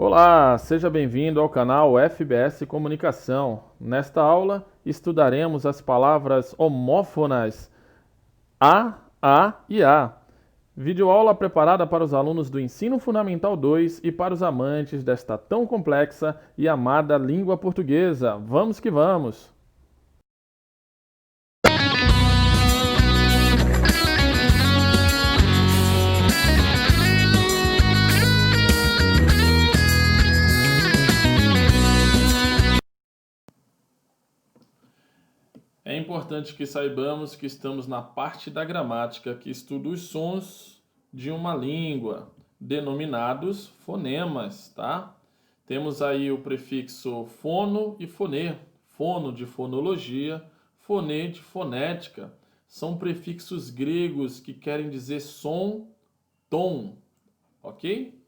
Olá, seja bem-vindo ao canal FBS Comunicação. Nesta aula, estudaremos as palavras homófonas a e a. Videoaula preparada para os alunos do Ensino Fundamental 2 e para os amantes desta tão complexa e amada língua portuguesa. Vamos que vamos! É importante que saibamos que estamos na parte da gramática que estuda os sons de uma língua, denominados fonemas, tá? Temos aí o prefixo fono e fonê. Fono de fonologia, fonê de fonética. São prefixos gregos que querem dizer som, tom, ok?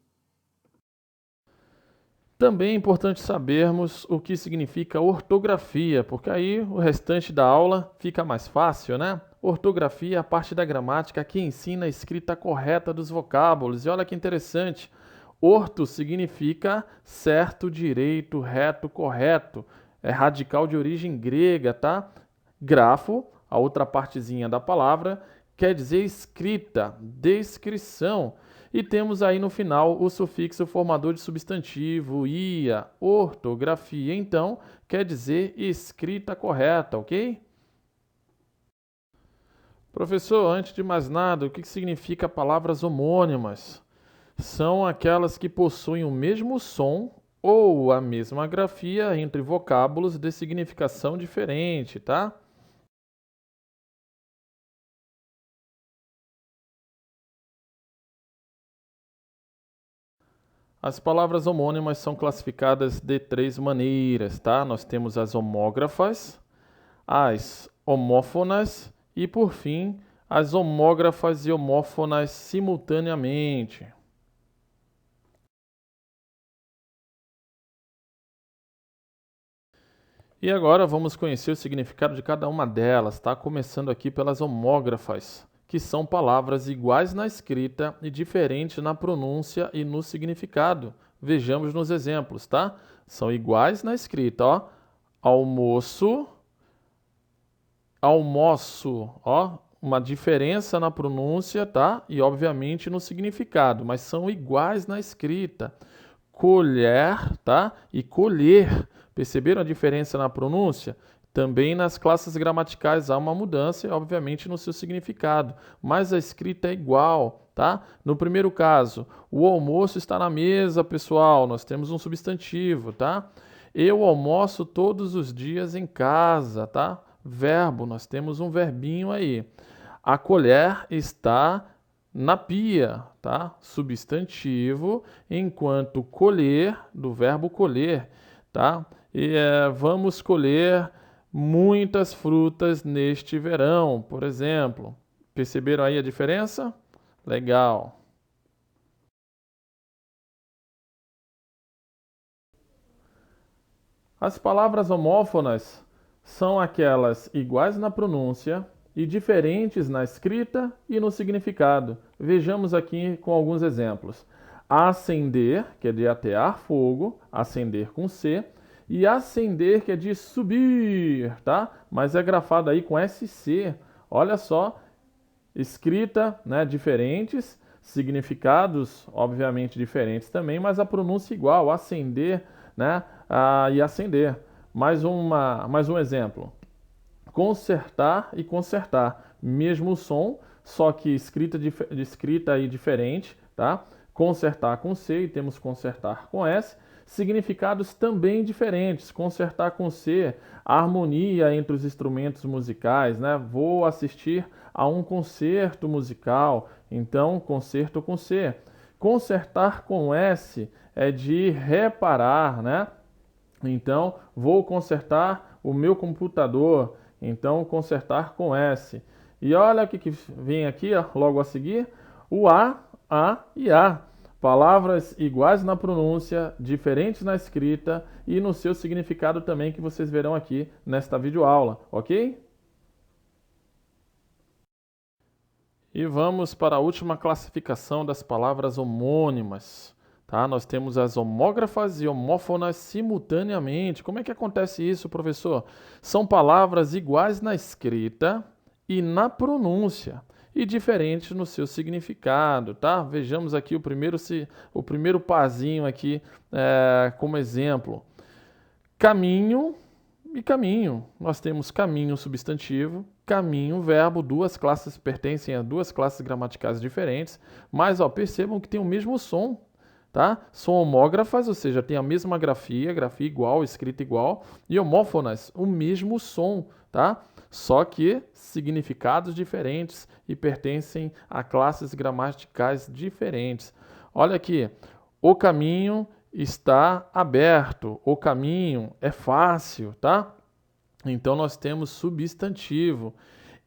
Também é importante sabermos o que significa ortografia, porque aí o restante da aula fica mais fácil, né? Ortografia é a parte da gramática que ensina a escrita correta dos vocábulos. E olha que interessante, orto significa certo, direito, reto, correto. É radical de origem grega, tá? Grafo, a outra partezinha da palavra, quer dizer escrita, descrição. E temos aí no final o sufixo formador de substantivo, ia, ortografia, então, quer dizer escrita correta, ok? Professor, antes de mais nada, o que significa palavras homônimas? São aquelas que possuem o mesmo som ou a mesma grafia entre vocábulos de significação diferente, tá? As palavras homônimas são classificadas de três maneiras, tá? Nós temos as homógrafas, as homófonas e, por fim, as homógrafas e homófonas simultaneamente. E agora vamos conhecer o significado de cada uma delas, tá? Começando aqui pelas homógrafas, que são palavras iguais na escrita e diferentes na pronúncia e no significado. Vejamos nos exemplos, tá? São iguais na escrita, ó. Almoço, almoço, ó, uma diferença na pronúncia, tá? E obviamente no significado, mas são iguais na escrita. Colher, tá? E colher. Perceberam a diferença na pronúncia? Também nas classes gramaticais há uma mudança, obviamente, no seu significado, mas a escrita é igual, tá? No primeiro caso, o almoço está na mesa, pessoal, nós temos um substantivo, tá? Eu almoço todos os dias em casa, tá? Verbo, nós temos um verbinho aí. A colher está na pia, tá? Substantivo, enquanto colher, do verbo colher, tá? E vamos colher muitas frutas neste verão, por exemplo. Perceberam aí a diferença? Legal. As palavras homófonas são aquelas iguais na pronúncia e diferentes na escrita e no significado. Vejamos aqui com alguns exemplos. Acender, que é de atear fogo, acender com C, e acender, que é de subir, tá? Mas é grafado aí com SC. Olha só, escrita, né, diferentes, significados, obviamente, diferentes também, mas a pronúncia igual, acender, né, e acender. Mais um exemplo. Consertar e consertar. Mesmo som, só que escrita aí diferente, tá? Consertar com C e temos consertar com S. Significados também diferentes. Consertar com C, a harmonia entre os instrumentos musicais, né? Vou assistir a um concerto musical, então concerto com C. Consertar com S é de reparar, né? Então, vou consertar o meu computador, então consertar com S. E olha o que vem aqui, ó, logo a seguir, o a e a. Palavras iguais na pronúncia, diferentes na escrita e no seu significado também, que vocês verão aqui nesta videoaula, ok? E vamos para a última classificação das palavras homônimas. tá? Nós temos as homógrafas e homófonas simultaneamente. Como é que acontece isso, professor? São palavras iguais na escrita e na pronúncia e diferentes no seu significado, tá? Vejamos aqui o primeiro parzinho aqui como exemplo. Caminho e caminho. Nós temos caminho substantivo, caminho verbo, duas classes pertencem a duas classes gramaticais diferentes, mas percebam que tem o mesmo som, tá? São homógrafas, ou seja, tem a mesma grafia igual, escrita igual, e homófonas, o mesmo som, tá? Só que significados diferentes e pertencem a classes gramaticais diferentes. Olha aqui, o caminho está aberto, o caminho é fácil, tá? Então nós temos substantivo.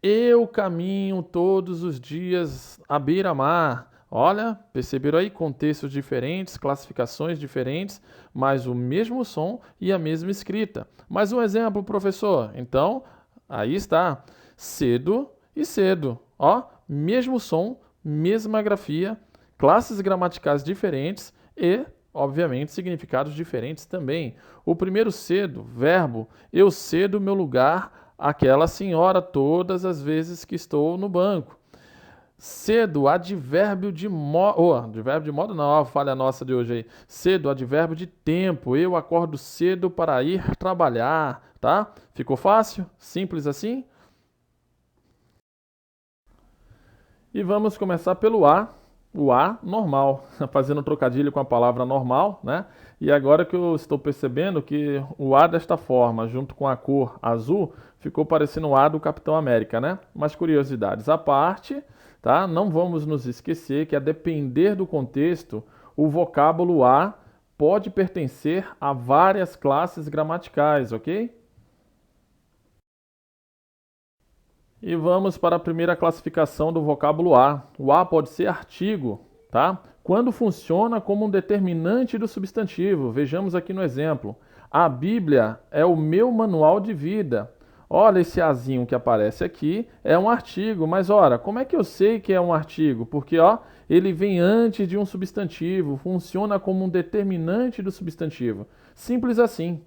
Eu caminho todos os dias à beira-mar. Olha, perceberam aí contextos diferentes, classificações diferentes, mas o mesmo som e a mesma escrita. Mais um exemplo, professor. Então, aí está. Cedo e cedo. Ó, mesmo som, mesma grafia, classes gramaticais diferentes e, obviamente, significados diferentes também. O primeiro cedo, verbo, eu cedo meu lugar àquela senhora todas as vezes que estou no banco. Cedo, advérbio de modo. Advérbio de modo não, falha nossa de hoje aí. Cedo, advérbio de tempo. Eu acordo cedo para ir trabalhar, tá? Ficou fácil? Simples assim? E vamos começar pelo A. O A normal, fazendo um trocadilho com a palavra normal, né? E agora que eu estou percebendo que o A desta forma, junto com a cor azul, ficou parecendo o A do Capitão América, né? Mas curiosidades à parte, tá? Não vamos nos esquecer que, a depender do contexto, o vocábulo A pode pertencer a várias classes gramaticais, ok? E vamos para a primeira classificação do vocábulo A. O A pode ser artigo, tá? Quando funciona como um determinante do substantivo. Vejamos aqui no exemplo. A Bíblia é o meu manual de vida. Olha, esse azinho que aparece aqui é um artigo, mas ora, como é que eu sei que é um artigo? Porque ele vem antes de um substantivo, funciona como um determinante do substantivo. Simples assim.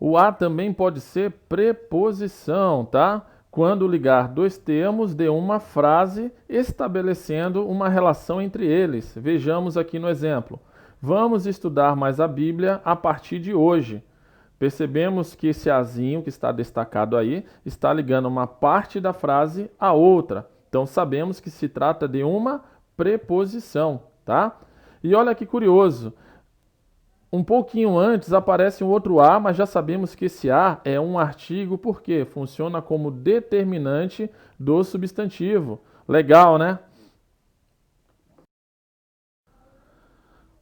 O A também pode ser preposição, tá? Quando ligar dois termos de uma frase estabelecendo uma relação entre eles. Vejamos aqui no exemplo. Vamos estudar mais a Bíblia a partir de hoje. Percebemos que esse azinho que está destacado aí está ligando uma parte da frase à outra. Então sabemos que se trata de uma preposição, tá? E olha que curioso. Um pouquinho antes aparece um outro A, mas já sabemos que esse A é um artigo porque funciona como determinante do substantivo. Legal, né?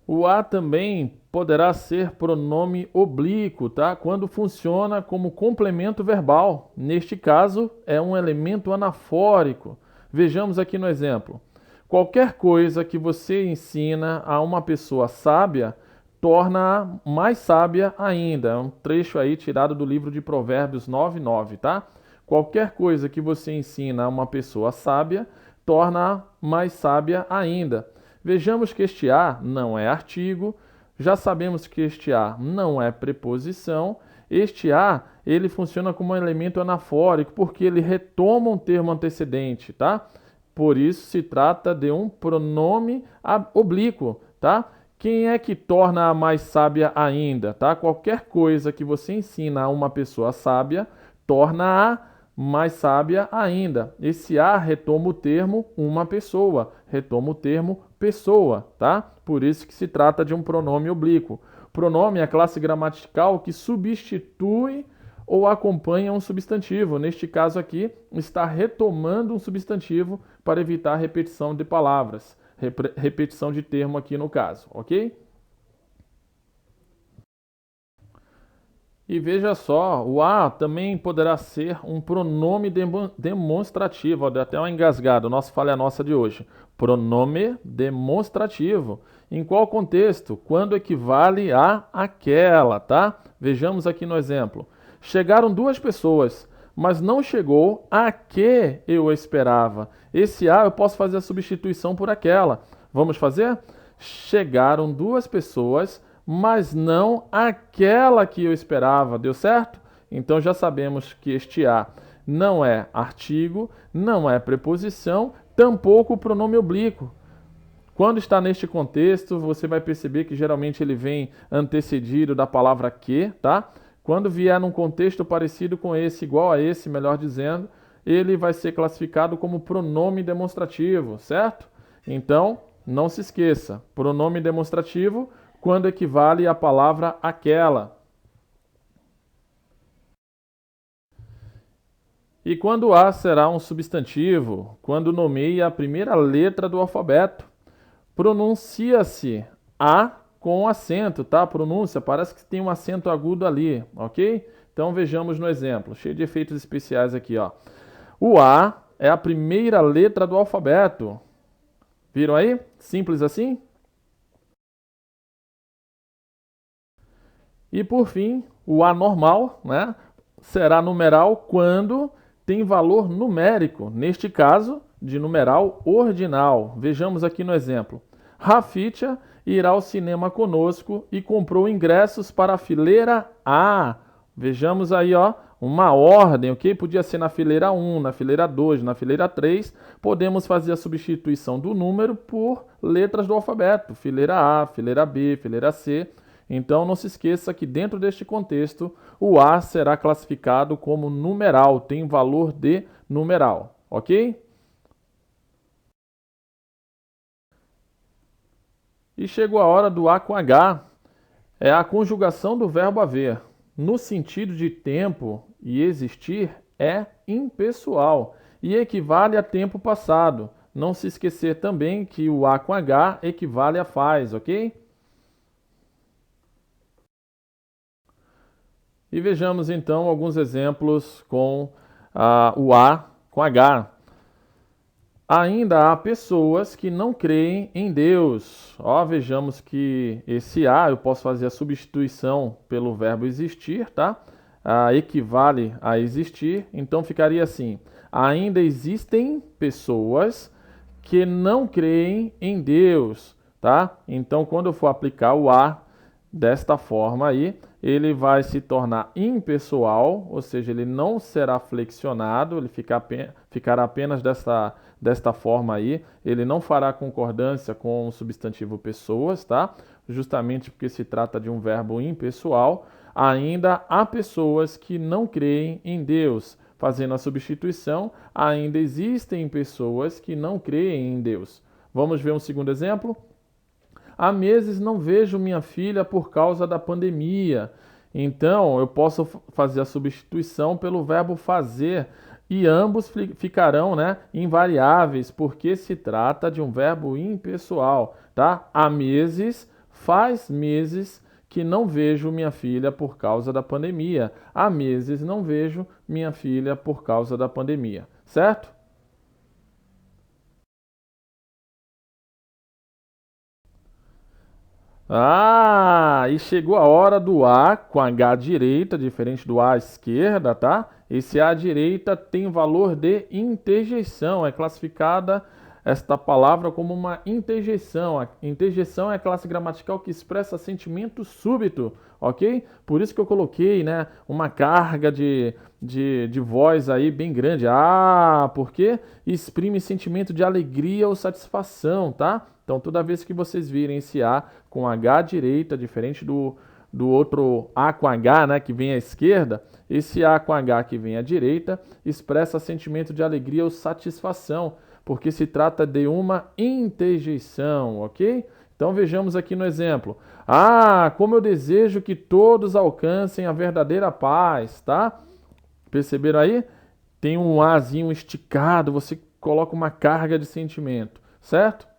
O A também poderá ser pronome oblíquo, tá? Quando funciona como complemento verbal. Neste caso, é um elemento anafórico. Vejamos aqui no exemplo. Qualquer coisa que você ensina a uma pessoa sábia torna-a mais sábia ainda. É um trecho aí tirado do livro de Provérbios 9:9, tá? Qualquer coisa que você ensina a uma pessoa sábia torna-a mais sábia ainda. Vejamos que este A não é artigo, já sabemos que este A não é preposição. Este A, ele funciona como um elemento anafórico porque ele retoma um termo antecedente, tá? Por isso se trata de um pronome oblíquo, tá? Quem é que torna a mais sábia ainda, tá? Qualquer coisa que você ensina a uma pessoa sábia, torna-a mais sábia ainda. Esse A retoma o termo uma pessoa, retoma o termo pessoa, tá? Por isso que se trata de um pronome oblíquo. Pronome é a classe gramatical que substitui ou acompanha um substantivo. Neste caso aqui, está retomando um substantivo para evitar repetição de palavras. Repetição de termo aqui no caso, ok? E veja só, o A também poderá ser um pronome demonstrativo. Ó, deu até uma engasgada, nossa falha nossa de hoje. Pronome demonstrativo. Em qual contexto? Quando equivale a aquela, tá? Vejamos aqui no exemplo. Chegaram duas pessoas. mas não chegou a que eu esperava. Esse a eu posso fazer a substituição por aquela. Vamos fazer? Chegaram duas pessoas, mas não aquela que eu esperava. Deu certo? Então já sabemos que este a não é artigo, não é preposição, tampouco pronome oblíquo. Quando está neste contexto, você vai perceber que geralmente ele vem antecedido da palavra que, tá? Quando vier num contexto parecido com esse, igual a esse, melhor dizendo, ele vai ser classificado como pronome demonstrativo, certo? Então, não se esqueça, pronome demonstrativo quando equivale à palavra aquela. E quando a será um substantivo, quando nomeia a primeira letra do alfabeto. Pronuncia-se a com acento, tá? Pronúncia, parece que tem um acento agudo ali, ok? Então vejamos no exemplo, cheio de efeitos especiais aqui, ó. O A é a primeira letra do alfabeto. Viram aí? Simples assim? E por fim, o A normal, né? Será numeral quando tem valor numérico, neste caso, de numeral ordinal. Vejamos aqui no exemplo. Rafitia irá ao cinema conosco e comprou ingressos para a fileira A. Vejamos aí, ó, uma ordem, ok? Podia ser na fileira 1, na fileira 2, na fileira 3. Podemos fazer a substituição do número por letras do alfabeto. Fileira A, fileira B, fileira C. Então não se esqueça que dentro deste contexto, o A será classificado como numeral, tem valor de numeral, ok? E chegou a hora do A com H, é a conjugação do verbo haver. No sentido de tempo e existir, é impessoal e equivale a tempo passado. Não se esquecer também que o A com H equivale a faz, ok? E vejamos então alguns exemplos com o A com H. Ainda há pessoas que não creem em Deus. Ó, vejamos que esse a eu posso fazer a substituição pelo verbo existir, tá? Equivale a existir, então ficaria assim: ainda existem pessoas que não creem em Deus, tá? Então, quando eu for aplicar o a desta forma aí, ele vai se tornar impessoal, ou seja, ele não será flexionado, ele ficará apenas desta forma aí, ele não fará concordância com o substantivo pessoas, tá? Justamente porque se trata de um verbo impessoal. Ainda há pessoas que não creem em Deus. Fazendo a substituição, ainda existem pessoas que não creem em Deus. Vamos ver um segundo exemplo? Há meses não vejo minha filha por causa da pandemia. Então, eu posso fazer a substituição pelo verbo fazer e ambos ficarão, né, invariáveis, porque se trata de um verbo impessoal, tá? Há meses, faz meses que não vejo minha filha por causa da pandemia. Há meses não vejo minha filha por causa da pandemia, certo? E chegou a hora do A com H direita, diferente do A esquerda, tá? Esse A direita tem valor de interjeição, é classificada esta palavra como uma interjeição. A interjeição é a classe gramatical que expressa sentimento súbito, ok? Por isso que eu coloquei, né, uma carga de voz aí bem grande. Porque exprime sentimento de alegria ou satisfação, tá? Então, toda vez que vocês virem esse A com H direita, diferente do outro A com H, né, que vem à esquerda, esse A com H que vem à direita expressa sentimento de alegria ou satisfação, porque se trata de uma interjeição, ok? Então, vejamos aqui no exemplo. Como eu desejo que todos alcancem a verdadeira paz, tá? Perceberam aí? Tem um Azinho esticado, você coloca uma carga de sentimento, certo?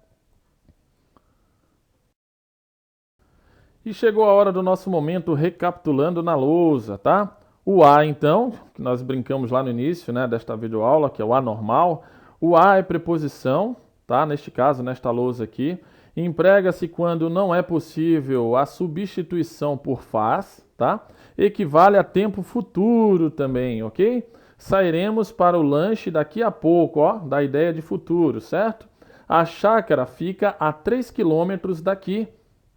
E chegou a hora do nosso momento recapitulando na lousa, tá? O A, então, que nós brincamos lá no início, né, desta videoaula, que é o A normal. O A é preposição, tá? Neste caso, nesta lousa aqui. Emprega-se quando não é possível a substituição por faz, tá? Equivale a tempo futuro também, ok? Sairemos para o lanche daqui a pouco, ó, da ideia de futuro, certo? A chácara fica a 3 quilômetros daqui,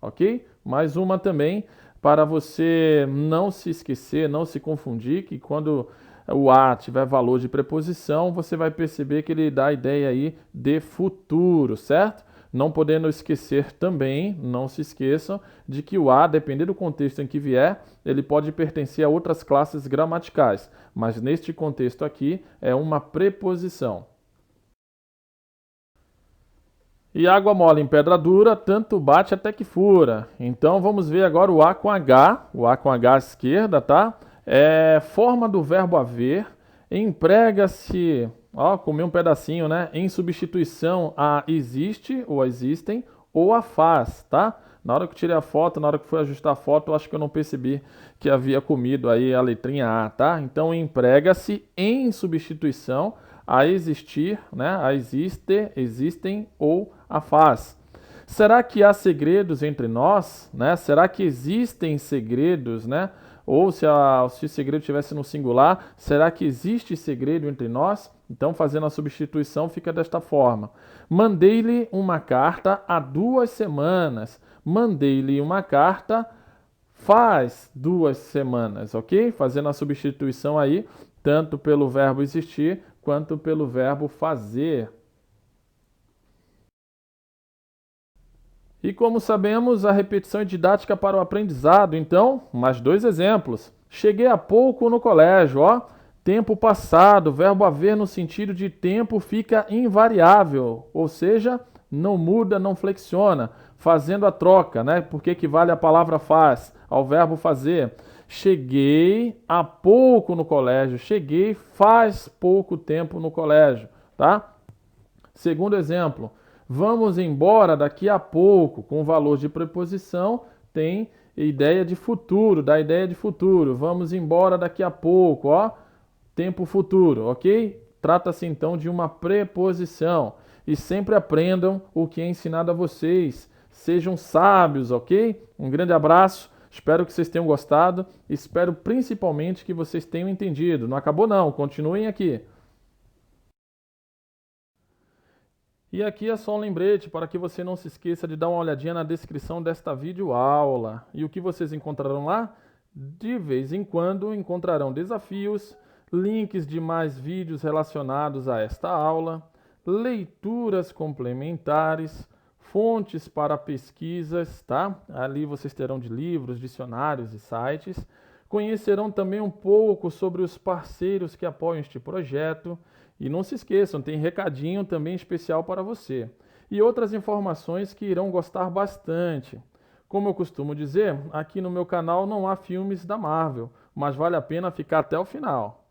ok? Mais uma também para você não se esquecer, não se confundir, que quando o a tiver valor de preposição, você vai perceber que ele dá a ideia aí de futuro, certo? Não podendo esquecer também, não se esqueçam, de que o a, dependendo do contexto em que vier, ele pode pertencer a outras classes gramaticais, mas neste contexto aqui é uma preposição. E água mole em pedra dura, tanto bate até que fura. Então vamos ver agora o A com H, o A com H à esquerda, tá? É forma do verbo haver, emprega-se, ó, comer um pedacinho, né? Em substituição a existe ou existem ou a faz, tá? Na hora que eu tirei a foto, na hora que fui ajustar a foto, eu acho que eu não percebi que havia comido aí a letrinha A, tá? Então emprega-se em substituição a existir, né? A existe, existem ou a faz. Será que há segredos entre nós, né? Será que existem segredos, né? Ou se o segredo estivesse no singular, será que existe segredo entre nós? Então, fazendo a substituição, fica desta forma: mandei-lhe uma carta há 2 semanas. Mandei-lhe uma carta faz 2 semanas, ok? Fazendo a substituição aí, tanto pelo verbo existir quanto pelo verbo fazer. E como sabemos, a repetição é didática para o aprendizado. Então, mais 2 exemplos. Cheguei há pouco no colégio, ó. Tempo passado, verbo haver no sentido de tempo fica invariável, ou seja, não muda, não flexiona, fazendo a troca, né? Porque equivale a palavra faz ao verbo fazer. Cheguei há pouco no colégio, cheguei faz pouco tempo no colégio, tá? Segundo exemplo, vamos embora daqui a pouco, com o valor de preposição, tem ideia de futuro, dá ideia de futuro. Vamos embora daqui a pouco, ó, tempo futuro, ok? Trata-se então de uma preposição. E sempre aprendam o que é ensinado a vocês. Sejam sábios, ok? Um grande abraço. Espero que vocês tenham gostado. Espero principalmente que vocês tenham entendido. Não acabou não, continuem aqui. E aqui é só um lembrete para que você não se esqueça de dar uma olhadinha na descrição desta videoaula. E o que vocês encontrarão lá? De vez em quando encontrarão desafios, links de mais vídeos relacionados a esta aula, leituras complementares, fontes para pesquisas, tá? Ali vocês terão de livros, dicionários e sites. Conhecerão também um pouco sobre os parceiros que apoiam este projeto. E não se esqueçam, tem recadinho também especial para você. E outras informações que irão gostar bastante. Como eu costumo dizer, aqui no meu canal não há filmes da Marvel, mas vale a pena ficar até o final.